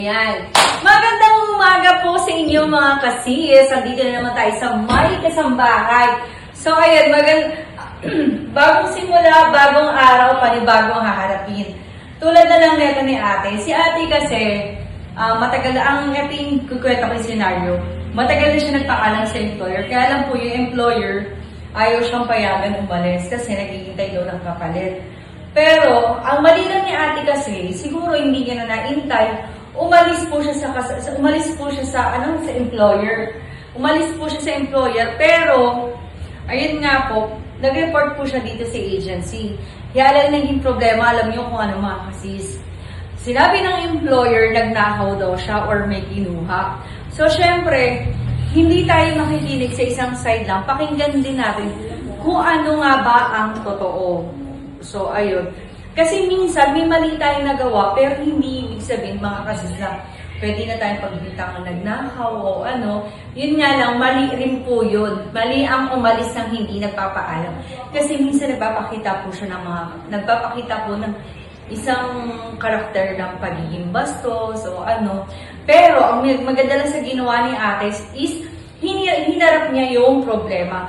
Ayan. Magandang umaga po sa inyo mga kasis. Andito na naman tayo sa May Kasambahay. So ayan, bagong simula, bagong araw, panibagong haharapin. Tulad na lang neto ni ate. Si ate kasi, matagal ang ating kukwenta ko yung senaryo. Matagal na siya nagpaalam sa employer. Kaya lang po yung employer, ayaw siyang payagan umalis kasi naghihintay daw ng kapalit. Pero, ang mali lang ni ate kasi, siguro hindi niya na naintay, umalis po siya sa employer. Umalis po siya sa employer, pero ayun nga po, nag-report po siya dito sa agency. Kaya lang naging problema, alam niyo kung ano mga kasis. Sinabi ng employer, nagnakaw daw siya or may kinuha. So, syempre, hindi tayo makikinig sa isang side lang. Pakinggan din natin kung ano nga ba ang totoo. So, ayun. Kasi minsan, may mali tayong nagawa, pero hindi ibig sabihin mga kasis lang, pwede na tayong pagbintangan nagnakaw o ano. Yun nga lang, mali rin po yun. Mali ang umalis ng hindi nagpapaalam. Kasi minsan nagpapakita po siya ng isang karakter ng pagiging bastos o ano. Pero, ang maganda lang sa ginawa ni ate is, hinarap niya yung problema.